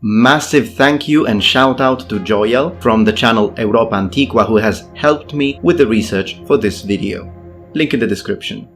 Massive thank you and shout out to Joel from the channel Evropantiqva who has helped me with the research for this video. Link in the description.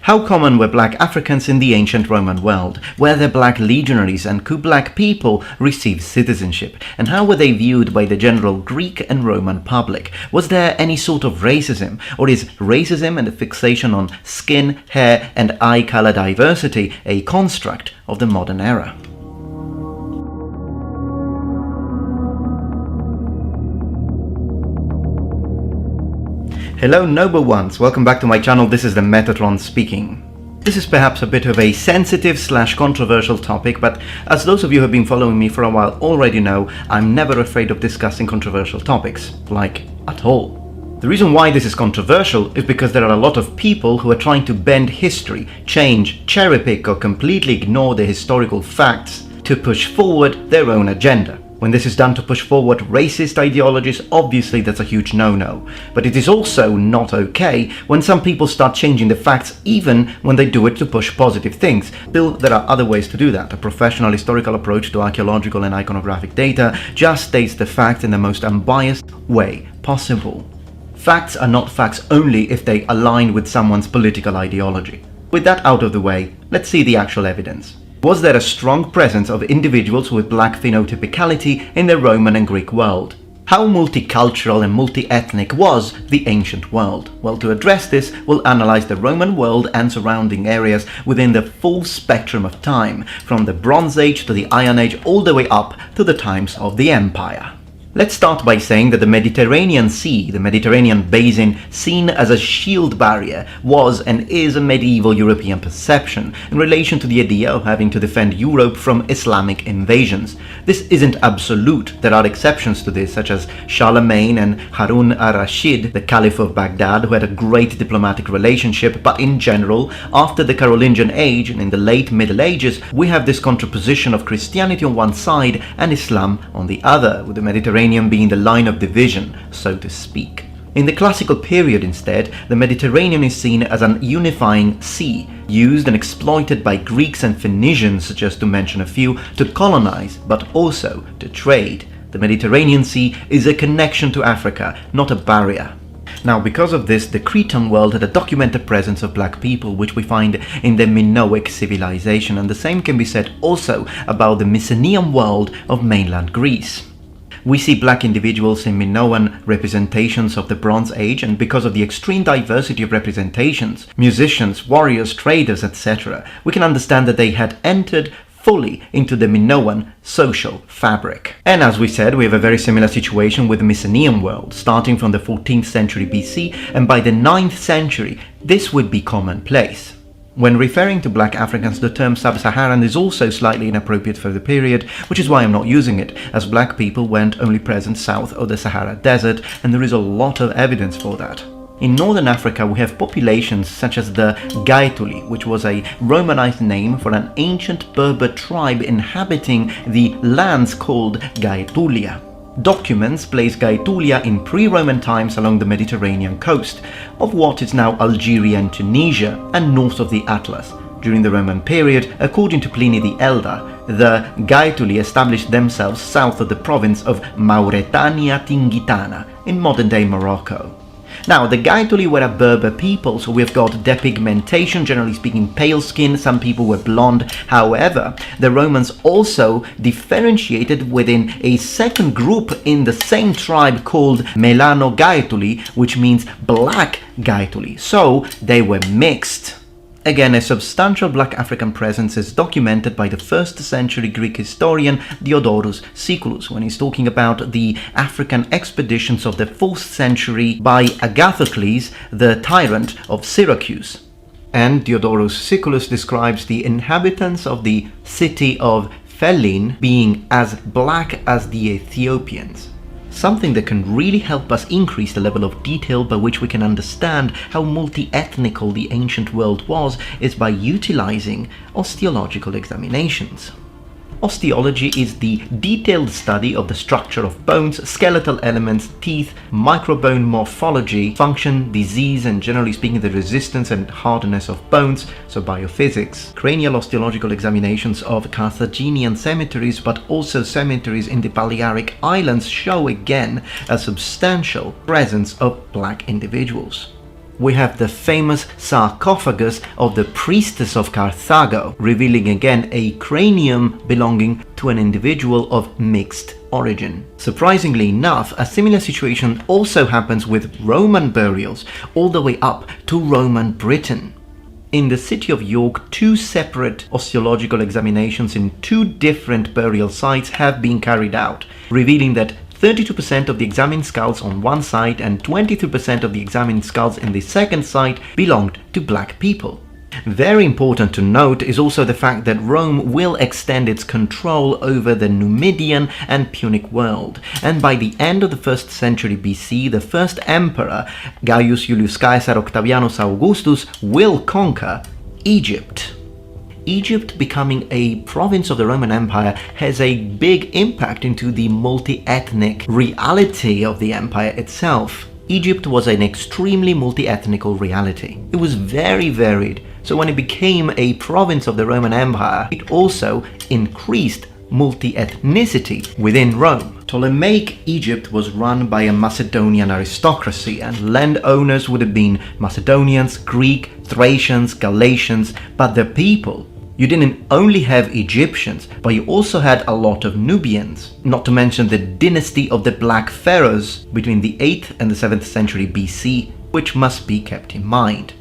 How common were black Africans in the ancient Roman world? Were there black legionaries, and could black people receive citizenship? And how were they viewed by the general Greek and Roman public? Was there any sort of racism? Or is racism and the fixation on skin, hair and eye color diversity a construct of the modern era? Hello noble ones, welcome back to my channel. This is the Metatron speaking. This is perhaps a bit of a sensitive / controversial topic, but as those of you who have been following me for a while already know, I'm never afraid of discussing controversial topics, like at all. The reason why this is controversial is because there are a lot of people who are trying to bend history, change, cherry-pick or completely ignore the historical facts to push forward their own agenda. When this is done to push forward racist ideologies, obviously that's a huge no-no. But it is also not okay when some people start changing the facts even when they do it to push positive things. Still, there are other ways to do that. A professional historical approach to archaeological and iconographic data just states the facts in the most unbiased way possible. Facts are not facts only if they align with someone's political ideology. With that out of the way, let's see the actual evidence. Was there a strong presence of individuals with black phenotypicality in the Roman and Greek world? How multicultural and multi-ethnic was the ancient world? Well, to address this, we'll analyze the Roman world and surrounding areas within the full spectrum of time, from the Bronze Age to the Iron Age all the way up to the times of the Empire. Let's start by saying that the Mediterranean Sea, the Mediterranean basin, seen as a shield barrier, was and is a medieval European perception in relation to the idea of having to defend Europe from Islamic invasions. This isn't absolute. There are exceptions to this, such as Charlemagne and Harun al-Rashid, the Caliph of Baghdad, who had a great diplomatic relationship, but in general, after the Carolingian age and in the late Middle Ages, we have this contraposition of Christianity on one side and Islam on the other, with the Mediterranean being the line of division, so to speak. In the classical period instead, the Mediterranean is seen as an unifying sea, used and exploited by Greeks and Phoenicians, just to mention a few, to colonize, but also to trade. The Mediterranean Sea is a connection to Africa, not a barrier. Now, because of this, the Cretan world had a documented presence of black people, which we find in the Minoic civilization, and the same can be said also about the Mycenaean world of mainland Greece. We see black individuals in Minoan representations of the Bronze Age, and because of the extreme diversity of representations, musicians, warriors, traders, etc., we can understand that they had entered fully into the Minoan social fabric. And as we said, we have a very similar situation with the Mycenaean world, starting from the 14th century BC, and by the 9th century, this would be commonplace. When referring to black Africans, the term sub-Saharan is also slightly inappropriate for the period, which is why I'm not using it, as black people weren't only present south of the Sahara Desert, and there is a lot of evidence for that. In northern Africa, we have populations such as the Gaetuli, which was a Romanized name for an ancient Berber tribe inhabiting the lands called Gaetulia. Documents place Gaetulia in pre-Roman times along the Mediterranean coast of what is now Algeria and Tunisia and north of the Atlas. During the Roman period, according to Pliny the Elder, the Gaetuli established themselves south of the province of Mauretania Tingitana in modern-day Morocco. Now, the Gaetuli were a Berber people, so we've got depigmentation, generally speaking pale skin, some people were blonde. However, the Romans also differentiated within a second group in the same tribe called Melano Gaetuli, which means black Gaetuli, so they were mixed. Again, a substantial black African presence is documented by the 1st century Greek historian Diodorus Siculus when he's talking about the African expeditions of the 4th century by Agathocles, the tyrant of Syracuse. And Diodorus Siculus describes the inhabitants of the city of Phelin being as black as the Ethiopians. Something that can really help us increase the level of detail by which we can understand how multi-ethnical the ancient world was is by utilizing osteological examinations. Osteology is the detailed study of the structure of bones, skeletal elements, teeth, microbone morphology, function, disease, and generally speaking the resistance and hardness of bones, so biophysics. Cranial osteological examinations of Carthaginian cemeteries, but also cemeteries in the Balearic Islands, show again a substantial presence of black individuals. We have the famous sarcophagus of the priestess of Carthago, revealing again a cranium belonging to an individual of mixed origin. Surprisingly enough, a similar situation also happens with Roman burials, all the way up to Roman Britain. In the city of York, 2 separate osteological examinations in 2 different burial sites have been carried out, revealing that 32% of the examined skulls on one site and 23% of the examined skulls in the second site belonged to black people. Very important to note is also the fact that Rome will extend its control over the Numidian and Punic world, and by the end of the 1st century BC, the first emperor, Gaius Julius Caesar Octavianus Augustus, will conquer Egypt. Egypt becoming a province of the Roman Empire has a big impact into the multi-ethnic reality of the empire itself. Egypt was an extremely multi-ethnical reality. It was very varied, so when it became a province of the Roman Empire, it also increased multi-ethnicity within Rome. Ptolemaic Egypt was run by a Macedonian aristocracy, and landowners would have been Macedonians, Greek, Thracians, Galatians, but the people. You didn't only have Egyptians, but you also had a lot of Nubians, not to mention the dynasty of the Black Pharaohs between the 8th and the 7th century BC, which must be kept in mind.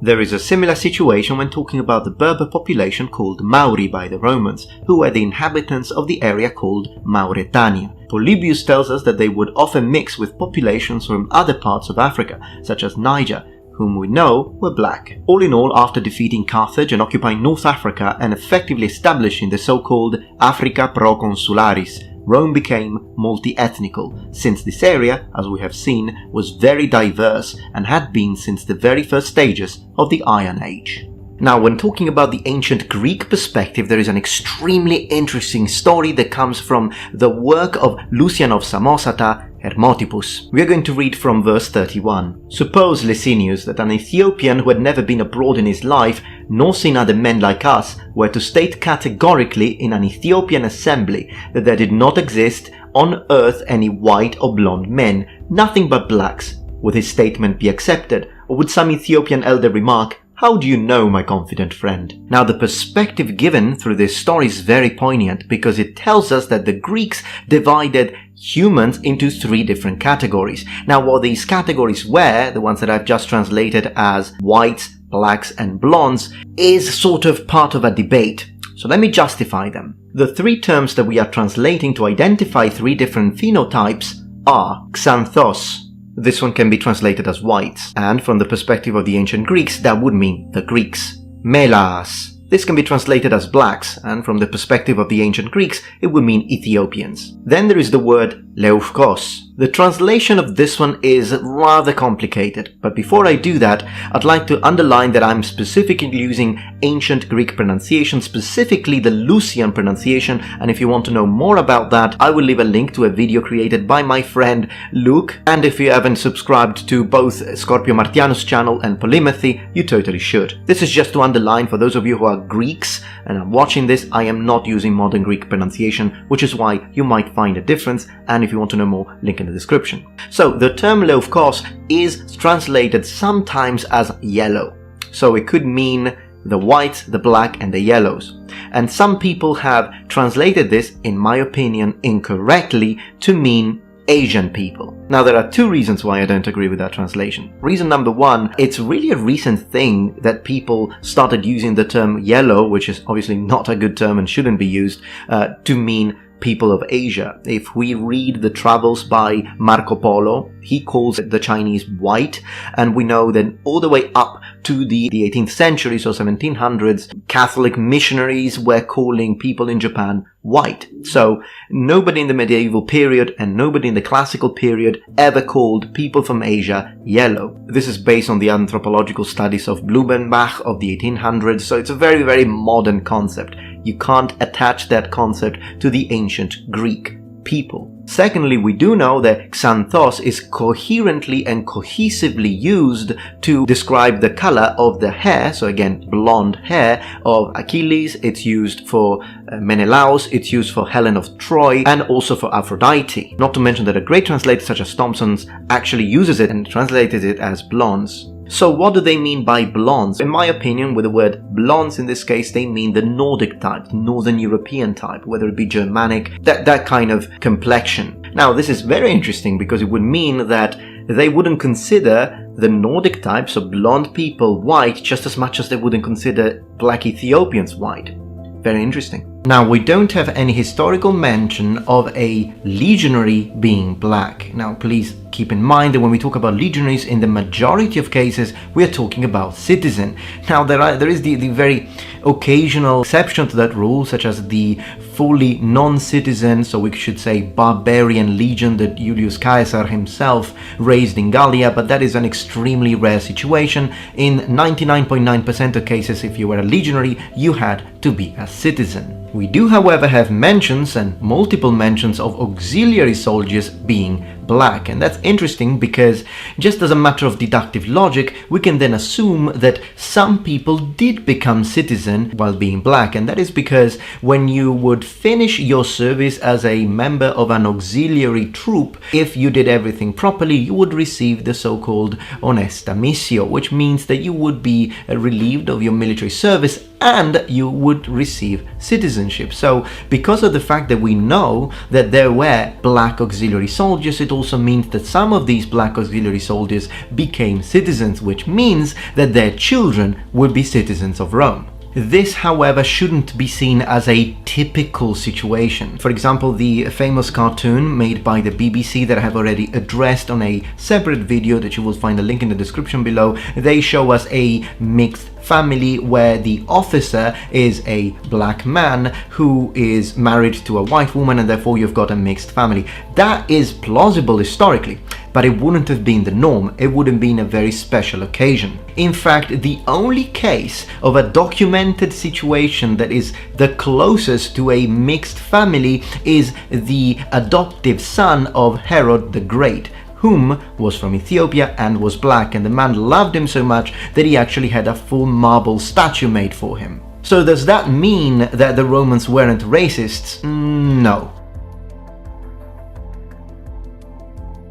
There is a similar situation when talking about the Berber population called Mauri by the Romans, who were the inhabitants of the area called Mauretania. Polybius tells us that they would often mix with populations from other parts of Africa, such as Niger, whom we know were black. All in all, after defeating Carthage and occupying North Africa and effectively establishing the so-called Africa Proconsularis, Rome became multi-ethnical, since this area, as we have seen, was very diverse and had been since the very first stages of the Iron Age. Now, when talking about the ancient Greek perspective, there is an extremely interesting story that comes from the work of Lucian of Samosata, Hermotippus. We are going to read from verse 31. Suppose, Licinius, that an Ethiopian who had never been abroad in his life, nor seen other men like us, were to state categorically in an Ethiopian assembly that there did not exist on earth any white or blonde men, nothing but blacks. Would his statement be accepted, or would some Ethiopian elder remark, "How do you know, my confident friend?" Now, the perspective given through this story is very poignant because it tells us that the Greeks divided humans into 3 different categories. Now, what these categories were, the ones that I've just translated as whites, blacks, and blondes, is sort of part of a debate. So let me justify them. The 3 terms that we are translating to identify 3 different phenotypes are xanthos. This one can be translated as whites, and from the perspective of the ancient Greeks, that would mean the Greeks. Melas. This can be translated as blacks, and from the perspective of the ancient Greeks, it would mean Ethiopians. Then there is the word leufkos. The translation of this one is rather complicated, but before I do that, I'd like to underline that I'm specifically using ancient Greek pronunciation, specifically the Lucian pronunciation, and if you want to know more about that, I will leave a link to a video created by my friend Luke, and if you haven't subscribed to both Scorpio Martianus channel and Polymathy, you totally should. This is just to underline for those of you who are Greeks and are watching this, I am not using modern Greek pronunciation, which is why you might find a difference, and if you want to know more, link in the description. So the term leufkos is translated sometimes as yellow. So it could mean the whites, the black, and the yellows. And some people have translated this, in my opinion, incorrectly to mean Asian people. Now, there are 2 reasons why I don't agree with that translation. Reason number 1, it's really a recent thing that people started using the term yellow, which is obviously not a good term and shouldn't be used, to mean people of Asia. If we read the travels by Marco Polo, he calls the Chinese white, and we know that all the way up to the 18th century, so 1700s, Catholic missionaries were calling people in Japan white. So nobody in the medieval period and nobody in the classical period ever called people from Asia yellow. This is based on the anthropological studies of Blumenbach of the 1800s, so it's a very, very modern concept. You can't attach that concept to the ancient Greek people. Secondly, we do know that xanthos is coherently and cohesively used to describe the color of the hair, so again, blonde hair of Achilles. It's used for Menelaus, it's used for Helen of Troy, and also for Aphrodite. Not to mention that a great translator such as Thompson's actually uses it and translated it as blondes. So what do they mean by blondes? In my opinion, with the word blondes in this case, they mean the Nordic type, Northern European type, whether it be Germanic, that kind of complexion. Now, this is very interesting because it would mean that they wouldn't consider the Nordic type, so blonde people, white, just as much as they wouldn't consider black Ethiopians white. Very interesting. Now, we don't have any historical mention of a legionary being black. Now, please keep in mind that when we talk about legionaries, in the majority of cases, we are talking about citizen. Now, there is the very occasional exception to that rule, such as the fully non-citizen, so we should say barbarian legion that Julius Caesar himself raised in Gallia, but that is an extremely rare situation. In 99.9% of cases, if you were a legionary, you had to be a citizen. We do, however, have mentions and multiple mentions of auxiliary soldiers being black, and that's interesting because just as a matter of deductive logic, we can then assume that some people did become citizen while being black, and that is because when you would finish your service as a member of an auxiliary troop, if you did everything properly, you would receive the so-called onesta missio, which means that you would be relieved of your military service and you would receive citizenship. So because of the fact that we know that there were black auxiliary soldiers, it also means that some of these black auxiliary soldiers became citizens, which means that their children would be citizens of Rome. This, however, shouldn't be seen as a typical situation. For example, the famous cartoon made by the BBC that I have already addressed on a separate video that you will find a link in the description below, they show us a mixed family where the officer is a black man who is married to a white woman, and therefore you've got a mixed family. That is plausible historically, but it wouldn't have been the norm. It would have been a very special occasion. In fact, the only case of a documented situation that is the closest to a mixed family is the adoptive son of Herod the Great, whom was from Ethiopia and was black, and the man loved him so much that he actually had a full marble statue made for him. So does that mean that the Romans weren't racists? No.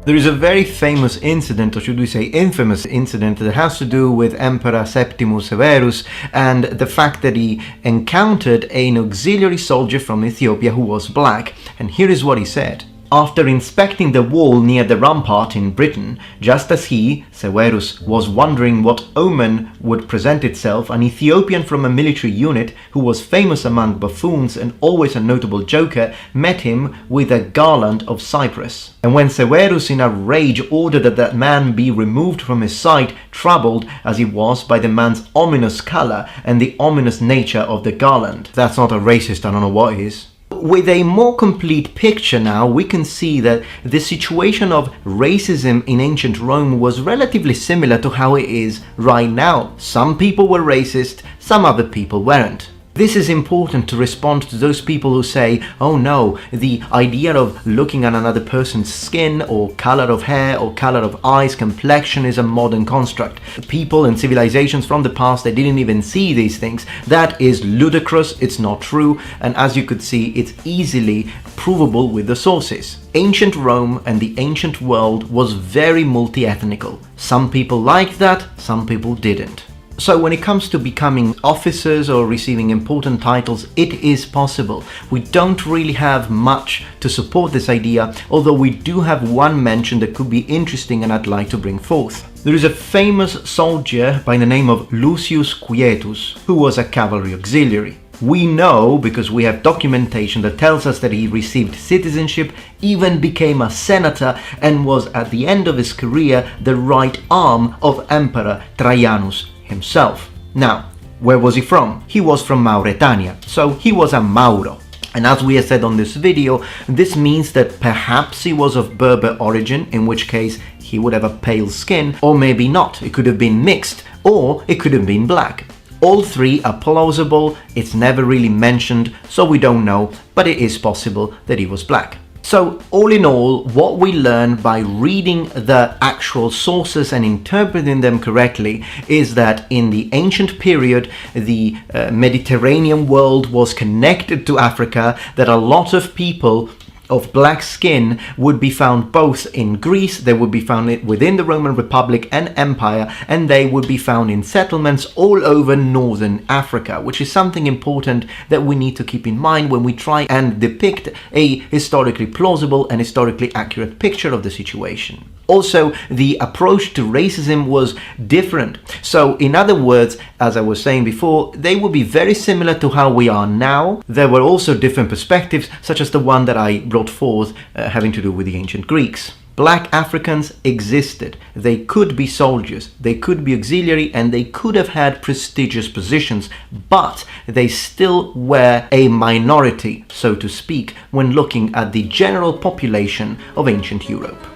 There is a very famous incident, or should we say infamous incident, that has to do with Emperor Septimus Severus and the fact that he encountered an auxiliary soldier from Ethiopia who was black, and here is what he said. After inspecting the wall near the rampart in Britain, just as he, Severus, was wondering what omen would present itself, an Ethiopian from a military unit, who was famous among buffoons and always a notable joker, met him with a garland of cypress. And when Severus in a rage ordered that that man be removed from his sight, troubled as he was by the man's ominous colour and the ominous nature of the garland. If that's not a racist, I don't know what is. With a more complete picture now, we can see that the situation of racism in ancient Rome was relatively similar to how it is right now. Some people were racist, some other people weren't. This is important to respond to those people who say, oh no, the idea of looking at another person's skin or color of hair or color of eyes, complexion is a modern construct. People and civilizations from the past, they didn't even see these things. That is ludicrous, it's not true, and as you could see, it's easily provable with the sources. Ancient Rome and the ancient world was very multi-ethnical. Some people liked that, some people didn't. So when it comes to becoming officers or receiving important titles, it is possible. We don't really have much to support this idea, although we do have one mention that could be interesting and I'd like to bring forth. There is a famous soldier by the name of Lusius Quietus, who was a cavalry auxiliary. We know, because we have documentation that tells us that he received citizenship, even became a senator, and was at the end of his career the right arm of Emperor Trajanus himself. Now, where was he from? He was from Mauretania, so he was a Mauro. And as we have said on this video, this means that perhaps he was of Berber origin, in which case he would have a pale skin, or maybe not. It could have been mixed, or it could have been black. All three are plausible, it's never really mentioned, so we don't know, but it is possible that he was black. So, all in all, what we learn by reading the actual sources and interpreting them correctly is that in the ancient period, the Mediterranean world was connected to Africa, that a lot of people of black skin would be found both in Greece, they would be found within the Roman Republic and Empire, and they would be found in settlements all over northern Africa, which is something important that we need to keep in mind when we try and depict a historically plausible and historically accurate picture of the situation. Also, the approach to racism was different. So, in other words, as I was saying before, they would be very similar to how we are now. There were also different perspectives, such as the one that I brought forth having to do with the ancient Greeks. Black Africans existed. They could be soldiers, they could be auxiliary, and they could have had prestigious positions, but they still were a minority, so to speak, when looking at the general population of ancient Europe.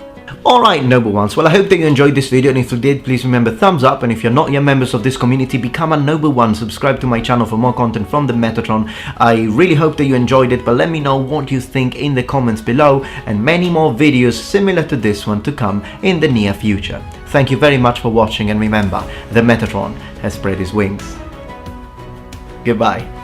Alright, noble ones, well, I hope that you enjoyed this video, and if you did, please remember thumbs up, and if you're not yet members of this community, become a noble one, subscribe to my channel for more content from the Metatron. I really hope that you enjoyed it, but let me know what you think in the comments below, and many more videos similar to this one to come in the near future. Thank you very much for watching, and remember, the Metatron has spread his wings. Goodbye.